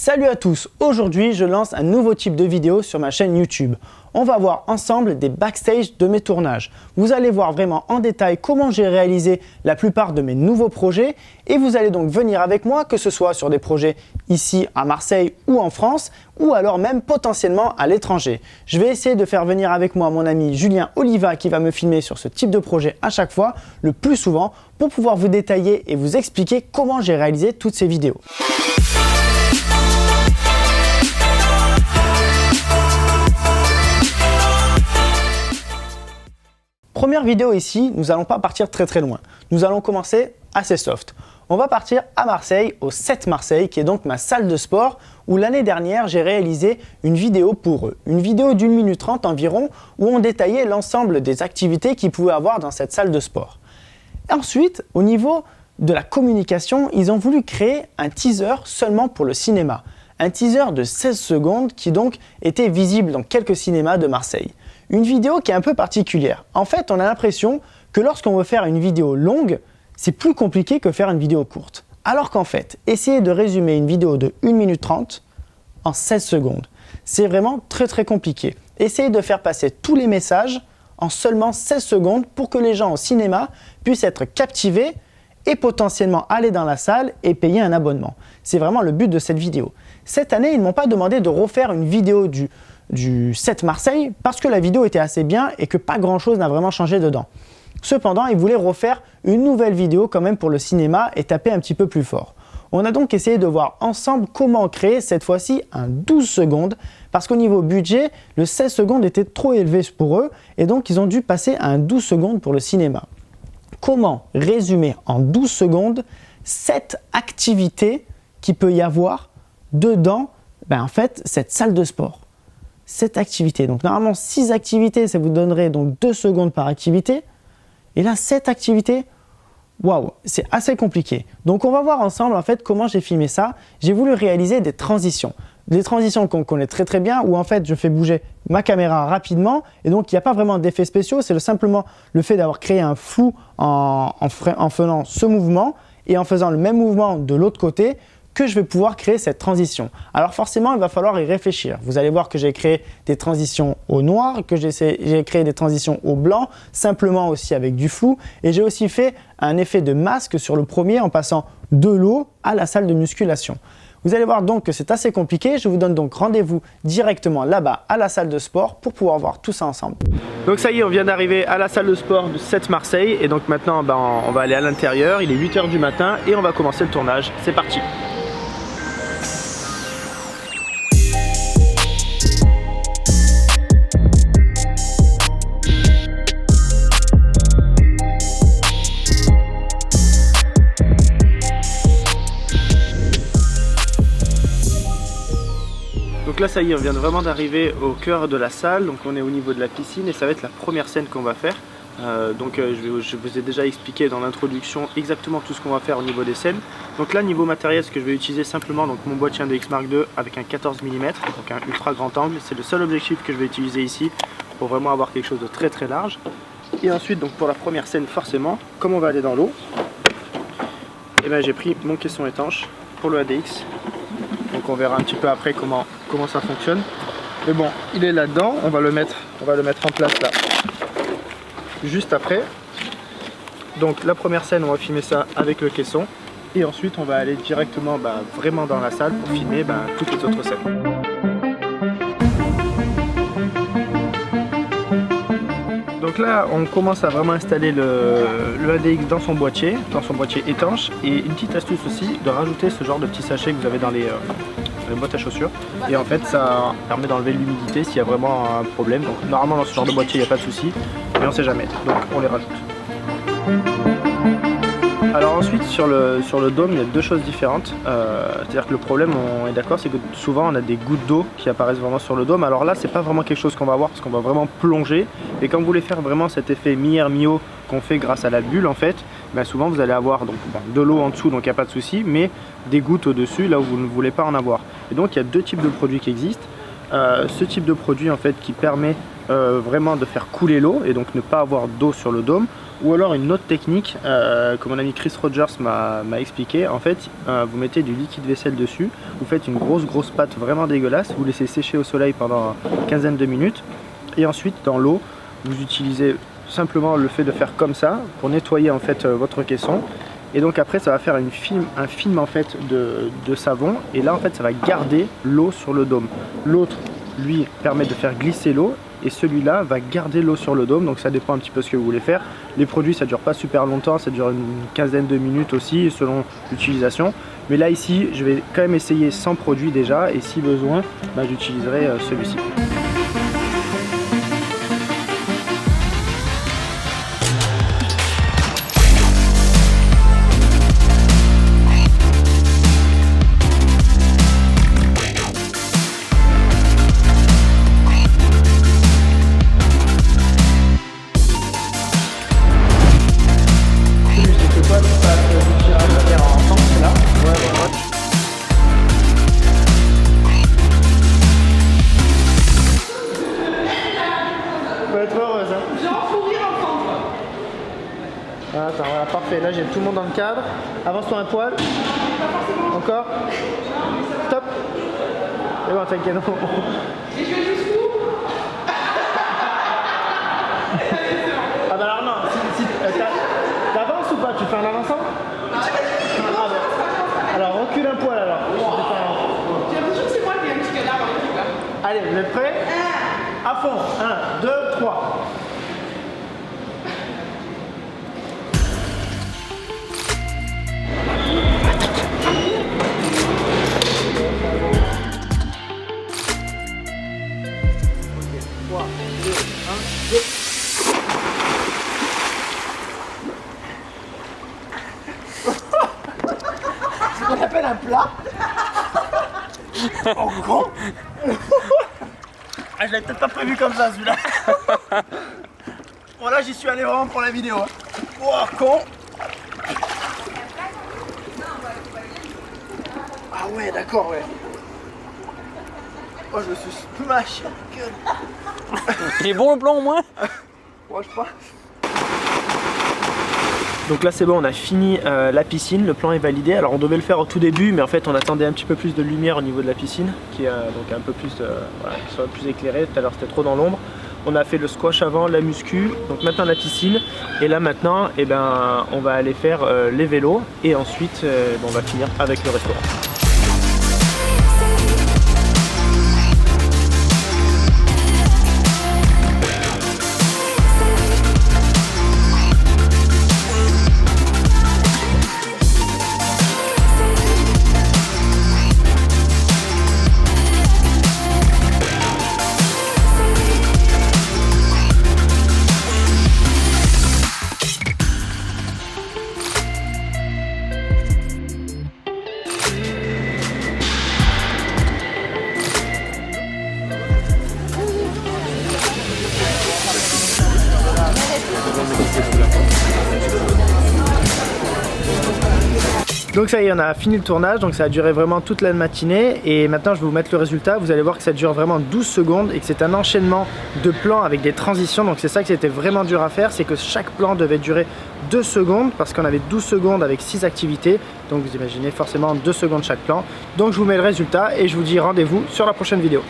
Salut à tous, aujourd'hui je lance un nouveau type de vidéo sur ma chaîne YouTube. On va voir ensemble des backstage de mes tournages. Vous allez voir vraiment en détail comment j'ai réalisé la plupart de mes nouveaux projets et vous allez donc venir avec moi, que ce soit sur des projets ici à Marseille ou en France ou alors même potentiellement à l'étranger. Je vais essayer de faire venir avec moi mon ami Julien Oliva qui va me filmer sur ce type de projet à chaque fois, le plus souvent, pour pouvoir vous détailler et vous expliquer comment j'ai réalisé toutes ces vidéos. Première vidéo ici, nous n'allons pas partir très loin. Nous allons commencer assez soft. On va partir à Marseille, au 7 Marseille, qui est donc ma salle de sport, où l'année dernière, j'ai réalisé une vidéo pour eux. Une vidéo d'1 minute 30 environ, où on détaillait l'ensemble des activités qu'ils pouvaient avoir dans cette salle de sport. Ensuite, au niveau de la communication, ils ont voulu créer un teaser seulement pour le cinéma. Un teaser de 16 secondes qui donc était visible dans quelques cinémas de Marseille. Une vidéo qui est un peu particulière. En fait, on a l'impression que lorsqu'on veut faire une vidéo longue, c'est plus compliqué que faire une vidéo courte. Alors qu'en fait, essayer de résumer une vidéo de 1 minute 30 en 16 secondes, c'est vraiment très compliqué. Essayez de faire passer tous les messages en seulement 16 secondes pour que les gens au cinéma puissent être captivés et potentiellement aller dans la salle et payer un abonnement. C'est vraiment le but de cette vidéo. Cette année, ils ne m'ont pas demandé de refaire une vidéo du 7 Marseille parce que la vidéo était assez bien et que pas grand chose n'a vraiment changé dedans. Cependant, ils voulaient refaire une nouvelle vidéo quand même pour le cinéma et taper un petit peu plus fort. On a donc essayé de voir ensemble comment créer cette fois-ci un 12 secondes parce qu'au niveau budget, le 16 secondes était trop élevé pour eux et donc ils ont dû passer à un 12 secondes pour le cinéma. Comment résumer en 12 secondes 7 activités qu'il peut y avoir dedans en fait, cette salle de sport? 7 activités. Donc normalement 6 activités, ça vous donnerait donc 2 secondes par activité. Et là 7 activités, waouh, c'est assez compliqué. Donc on va voir ensemble en fait comment j'ai filmé ça. J'ai voulu réaliser des transitions. Des transitions qu'on connaît très bien où en fait je fais bouger ma caméra rapidement et donc il n'y a pas vraiment d'effets spéciaux. C'est simplement le fait d'avoir créé un flou en faisant ce mouvement et en faisant le même mouvement de l'autre côté que je vais pouvoir créer cette transition. Alors forcément, il va falloir y réfléchir. Vous allez voir que j'ai créé des transitions au noir, que j'ai créé des transitions au blanc, simplement aussi avec du flou. Et j'ai aussi fait un effet de masque sur le premier en passant de l'eau à la salle de musculation. Vous allez voir donc que c'est assez compliqué. Je vous donne donc rendez-vous directement là-bas à la salle de sport pour pouvoir voir tout ça ensemble. Donc ça y est, on vient d'arriver à la salle de sport du 7 Marseille. Et donc maintenant, on va aller à l'intérieur. Il est 8 h du matin et on va commencer le tournage. C'est parti! Donc là ça y est, on vient vraiment d'arriver au cœur de la salle, donc on est au niveau de la piscine et ça va être la première scène qu'on va faire. Je vous ai déjà expliqué dans l'introduction exactement tout ce qu'on va faire au niveau des scènes. Donc là niveau matériel, ce que je vais utiliser simplement donc mon boîtier 1DX Mark II avec un 14 mm, donc un ultra grand angle. C'est le seul objectif que je vais utiliser ici pour vraiment avoir quelque chose de très large. Et ensuite donc pour la première scène forcément, comme on va aller dans l'eau, j'ai pris mon caisson étanche pour le ADX. Donc on verra un petit peu après comment ça fonctionne. Mais bon, il est là-dedans, on va le mettre en place là. Juste après. Donc la première scène, on va filmer ça avec le caisson. Et ensuite on va aller directement vraiment dans la salle pour filmer toutes les autres scènes. Donc là on commence à vraiment installer le ADX dans son boîtier étanche. Et une petite astuce aussi, de rajouter ce genre de petits sachets que vous avez dans les boîtes à chaussures. Et en fait ça permet d'enlever l'humidité s'il y a vraiment un problème. Donc normalement dans ce genre de boîtier il n'y a pas de souci, mais on sait jamais, donc on les rajoute. Alors ensuite sur le dôme il y a deux choses différentes, c'est-à-dire que le problème, on est d'accord, c'est que souvent on a des gouttes d'eau qui apparaissent vraiment sur le dôme. Alors là c'est pas vraiment quelque chose qu'on va voir parce qu'on va vraiment plonger, et quand vous voulez faire vraiment cet effet mi-air mi-eau qu'on fait grâce à la bulle en fait, souvent vous allez avoir donc, de l'eau en dessous, donc il n'y a pas de souci, mais des gouttes au dessus là où vous ne voulez pas en avoir. Et donc il y a deux types de produits qui existent. Ce type de produit en fait qui permet vraiment de faire couler l'eau et donc ne pas avoir d'eau sur le dôme. Ou alors une autre technique que mon ami Chris Rogers m'a expliqué. En fait, vous mettez du liquide vaisselle dessus, vous faites une grosse pâte vraiment dégueulasse, vous laissez sécher au soleil pendant une quinzaine de minutes et ensuite dans l'eau, vous utilisez simplement le fait de faire comme ça pour nettoyer en fait votre caisson. Et donc après ça va faire un film en fait de savon et là en fait ça va garder l'eau sur le dôme. L'autre lui permet de faire glisser l'eau et celui-là va garder l'eau sur le dôme, donc ça dépend un petit peu ce que vous voulez faire. Les produits ça dure pas super longtemps, ça dure une quinzaine de minutes aussi selon l'utilisation. Mais là ici je vais quand même essayer sans produit déjà et si besoin j'utiliserai celui-ci. Attends, voilà, parfait. Là, j'ai tout le monde dans le cadre. Avance-toi un poil. Encore. Stop. Et bon, t'inquiète. Et je vais jusqu'où? Ah bah alors non, si t'avances ou pas? Tu fais un avançant? Alors recule un poil alors. J'ai l'impression que c'est moi qui ai un petit canard dans l'équipe là. Allez, vous êtes prêts? À fond. 1, 2, 3. Ce qu'on appelle un plat. En gros. Ah, je l'avais peut-être pas prévu comme ça celui-là. Bon là j'y suis allé vraiment pour la vidéo. Oh con. Ah ouais d'accord ouais. Oh je suis smash. Il est bon le plan au moins? Ouais, je crois. Donc là c'est bon, on a fini la piscine, le plan est validé. Alors on devait le faire au tout début, mais en fait on attendait un petit peu plus de lumière au niveau de la piscine, qui est donc un peu plus, voilà, qui soit plus éclairée. Tout à l'heure c'était trop dans l'ombre. On a fait le squash avant, la muscu, donc maintenant la piscine. Et là maintenant, eh ben, on va aller faire les vélos et ensuite on va finir avec le restaurant. Donc ça y est, on a fini le tournage, donc ça a duré vraiment toute la matinée et maintenant je vais vous mettre le résultat. Vous allez voir que ça dure vraiment 12 secondes et que c'est un enchaînement de plans avec des transitions. Donc c'est ça que c'était vraiment dur à faire, c'est que chaque plan devait durer 2 secondes parce qu'on avait 12 secondes avec 6 activités. Donc vous imaginez forcément 2 secondes chaque plan. Donc je vous mets le résultat et je vous dis rendez-vous sur la prochaine vidéo.